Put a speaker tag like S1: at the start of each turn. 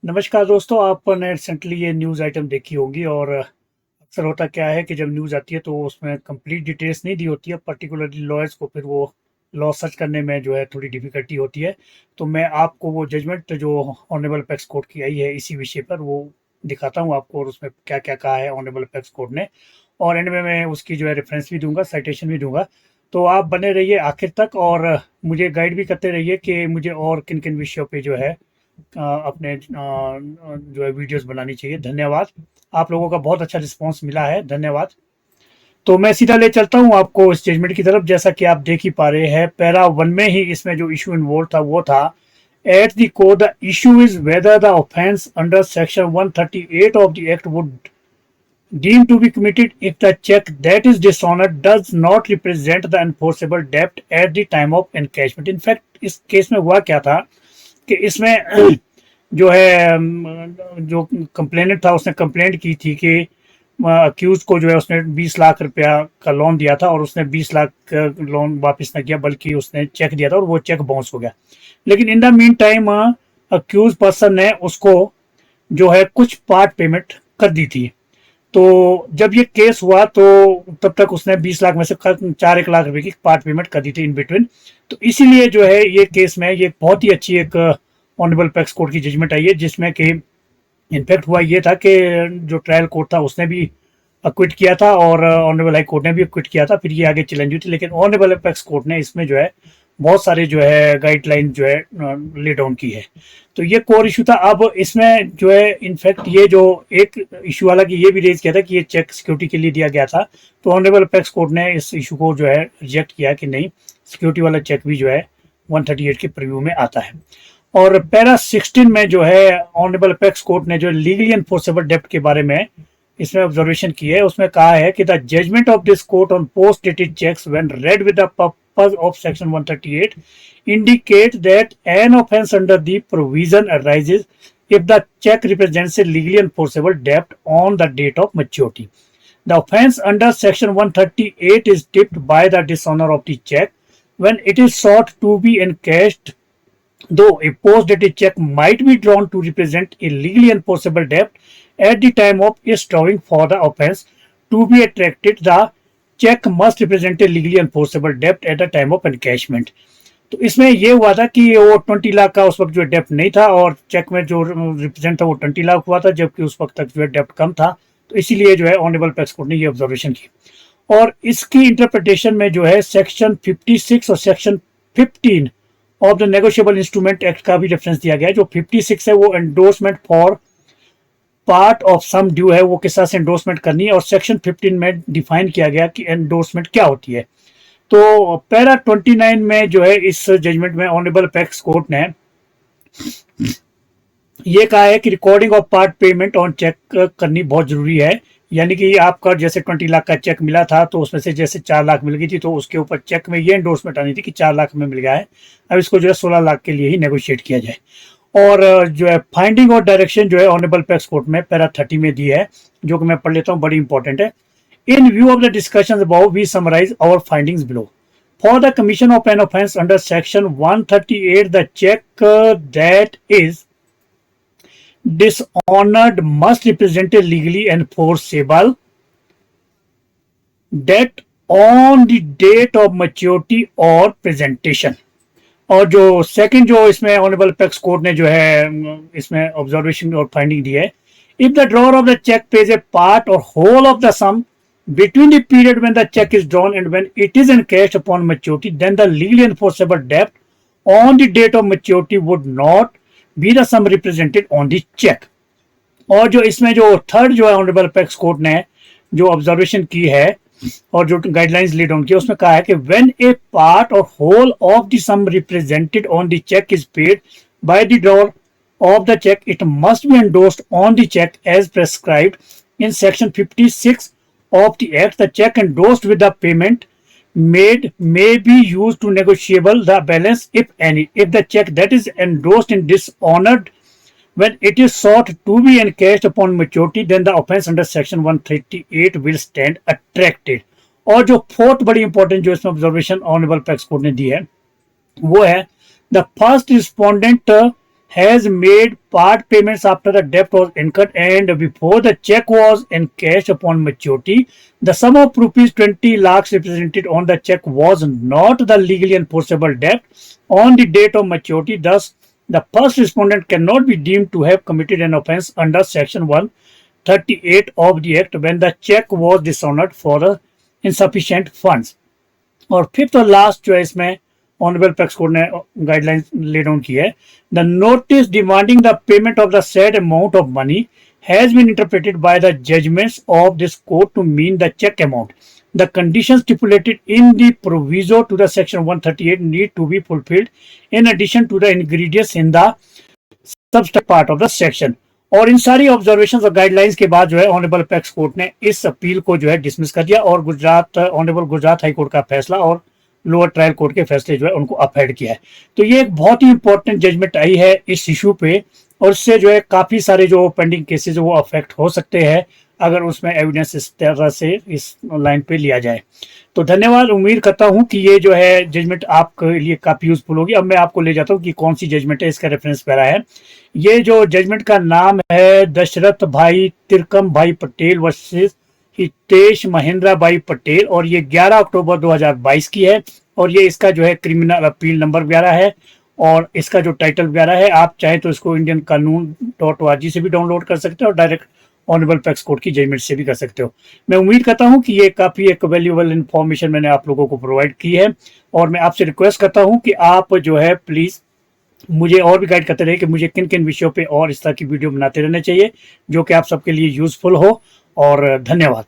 S1: नमस्कार दोस्तों, आपने रिसेंटली ये न्यूज़ आइटम देखी होगी और अक्सर होता क्या है कि जब न्यूज़ आती है तो उसमें कंप्लीट डिटेल्स नहीं दी होती है। पर्टिकुलरली लॉयर्स को फिर वो लॉ सर्च करने में जो है थोड़ी डिफ़िकल्टी होती है। तो मैं आपको वो जजमेंट जो ऑनरेबल अपेक्स कोर्ट की आई है इसी विषय पर वो दिखाता हूँ आपको, और उसमें क्या-क्या कहा है ऑनरेबल अपेक्स कोर्ट ने, और एंड में मैं उसकी जो है रेफ़रेंस भी दूँगा, साइटेशन भी दूँगा। तो आप बने रहिए आखिर तक और मुझे गाइड भी करते रहिए कि मुझे और किन-किन विषयों पे जो है अपने जो है वीडियोस बनानी चाहिए। धन्यवाद। आप लोगों का बहुत अच्छा रिस्पॉन्स मिला है, धन्यवाद। तो मैं सीधा ले चलता हूँ आपको इस जजमेंट की तरफ। जैसा कि आप देख ही पा रहे हैं, पैरा 1 में ही इसमें जो इश्यू इन्वॉल्व था वो था, at the core the issue is whether the offence under section 138 of the act would deemed to be committed if the check that is dishonored does not represent the enforceable debt at the time of encashment. In fact, इस case में हुआ क्या था कि इसमें जो है जो कंप्लेनेंट था उसने कंप्लेंट की थी कि अक्यूज को जो है उसने 20 लाख रुपया का लोन दिया था और उसने 20 लाख का लोन वापस न किया, बल्कि उसने चेक दिया था और वो चेक बाउंस हो गया। लेकिन in the mean time accused person ने उसको जो है कुछ पार्ट पेमेंट कर दी थी। तो जब ये केस हुआ तो तब तक उसने 20 लाख में से 4 1 लाख रुपए की पार्ट पेमेंट कर दी थी इन बिटवीन। तो इसीलिए जो है ये केस में ये बहुत ही अच्छी एक ऑनरेबल अपेक्स कोर्ट की जजमेंट आई है, जिसमें कि इनफैक्ट हुआ ये था कि जो ट्रायल कोर्ट था उसने भी अक्विट किया था और ऑनरेबल हाई कोर्ट ने भी अक्विट किया था। फिर ये आगे चैलेंज हुई थी, लेकिन ऑनरेबल अपेक्स कोर्ट ने इसमें जो है बहुत सारे जो है गाइडलाइन जो है ले डाउन की है। तो ये कोर इशू था। अब इसमें जो है इनफैक्ट ये जो एक इशू वाला कि ये भी रेज किया था कि ये चेक सिक्योरिटी के लिए दिया गया था, तो ऑनरेबल अपेक्स कोर्ट ने इस इशू को जो है रिजेक्ट किया कि नहीं, सिक्योरिटी वाला चेक भी जो है 138 के प्रीव्यू में आता है। और पैरा 16 में जो है ऑनरेबल अपेक्स कोर्ट ने जो लीगली एनफोर्सेबल डेप्ट के बारे में इसमें ऑब्जर्वेशन की है। उसमें कहा है कि the judgment of this court on post dated cheques when read with the purpose of section 138 indicate that an offense under the provision arises if the check represents a legally enforceable debt on the date of maturity. The offense under section 138 is tipped by the dishonor of the check when it is sought to be encashed, though a post-dated check might be drawn to represent a legally enforceable debt at the time of its drawing. For the offense to be attracted, the check must represent a legally enforceable debt at the time of encashment. तो इसमें ये हुआ था कि वो 20 लाख का उस वक्त जो डेप्ट नहीं था और चेक में जो रिप्रेजेंट था वो 20 लाख हुआ था, जबकि उस वक्त तक जो है डेप्ट कम था। तो इसीलिए जो है ऑनरेबल अपेक्स कोर्ट ने ये ऑब्जर्वेशन की और इसकी इंटरप्रिटेशन में जो है सेक्शन 56 और section 15 of the negotiable instrument act का भी रेफरेंस दिया गया है। जो 56 है वो endorsement for part of sum due है, वो किस तरह से एंडोर्समेंट करनी है, और सेक्शन 15 में डिफाइन किया गया कि एंडोर्समेंट क्या होती है। तो पैरा 29 में जो है इस जजमेंट में ऑनरेबल अपेक्स कोर्ट ने ये कहा है कि recording of part payment on cheque करनी बहुत जरूरी है। यानी कि आपका जैसे 20 लाख का चेक मिला था तो उसमें से जैसे 4 लाख मिल गई थी, तो उसके ऊपर चेक में ये एंडोर्समेंट आनी थी कि 4 लाख में मिल गया है, अब इसको जो है 16 लाख के लिए ही नेगोशिएट किया जाए। और जो है फाइंडिंग और डायरेक्शन जो है ऑनरेबल अपेक्स कोर्ट में पैरा 30 में दी है, जो कि मैं पढ़ लेता हूँ, बड़ी इंपॉर्टेंट है। In view of the discussions above, we summarize our findings below. For the commission of an offence under section 138, the check that is dishonored must represent a legally enforceable debt on the date of maturity or presentation. और जो second जो इसमें honourable apex court ने जो है इसमें observation और finding दी है, if the drawer of the cheque page a part और whole of the sum between the period when the check is drawn and when it is encashed upon maturity, then the legally enforceable debt on the date of maturity would not be the sum represented on the check. और जो इसमें जो third जो है honourable apex court ने जो observation की है और जो गाइडलाइंस लेड डाउन की, उसमें कहा है कि when a part or whole of the sum represented on the check is paid by the drawer of the check, it must be endorsed on the check as prescribed in section 56 of the act. The check endorsed with the payment made may be used to negotiable the balance, if any. If the check that is endorsed in dishonored when it is sought to be encashed upon maturity, then the offence under section 138 will stand attracted. और जो fourth बड़ी important जो इसमें observation honourable apex court ने दी है वो है, the first respondent has made part payments after the debt was incurred and before the check was encashed upon maturity. The sum of rupees 20 lakhs represented on the check was not the legally enforceable debt on the date of maturity. Thus, the first respondent cannot be deemed to have committed an offence under Section 138 of the Act when the check was dishonored for the insufficient funds. और fifth और last जो है इसमें honourable apex court ने guidelines lay down की है, the notice demanding the payment of the said amount of money has been interpreted by the judgments of this court to mean the cheque amount. The conditions stipulated in the proviso to the section 138 need to be fulfilled in addition to the ingredients in the substance part of the section. और इन सारी observation और guidelines के बाद जो है honourable apex court ने इस appeal को जो है डिसमिस कर दिया और ऑनरेबल गुजरात हाई कोर्ट का फैसला और लोअर ट्रायल कोर्ट के फैसले जो है उनको अपहेड किया है. तो ये एक बहुत ही इंपॉर्टेंट जजमेंट आई है इस इशू पे और इससे जो है काफी सारे जो पेंडिंग केसेज वो अफेक्ट हो सकते हैं अगर उसमें एविडेंस इस तरह से इस लाइन पे लिया जाए. तो धन्यवाद. उम्मीद करता हूं कि ये जो है जजमेंट आपके लिए काफी यूजफुल होगी. अब मैं आपको ले जाता हूं कि कौन सी जजमेंट है, इसका रेफरेंस पैरा है. ये जो जजमेंट का नाम है दशरथ भाई तिरकम भाई पटेल वर्सेस हितेश महेंद्रा भाई पटेल और ये 11 अक्टूबर 2022 की है और ये इसका जो है क्रिमिनल अपील नंबर 11 है और इसका जो टाइटल 11 है. आप चाहे तो इसको इंडियन कानून.org से भी डाउनलोड कर सकते हो और डायरेक्ट ऑनरेबल अपेक्स कोर्ट की जजमेंट से भी कर सकते हो. मैं उम्मीद करता हूं कि ये काफी एक वैल्यूएबल इन्फॉर्मेशन मैंने आप लोगों को प्रोवाइड की है और मैं आपसे रिक्वेस्ट करता हूं कि आप जो है प्लीज मुझे और भी गाइड करते रहे कि मुझे किन किन विषयों पे और इस तरह की वीडियो बनाते रहने चाहिए जो कि आप सबके लिए यूजफुल हो. और धन्यवाद.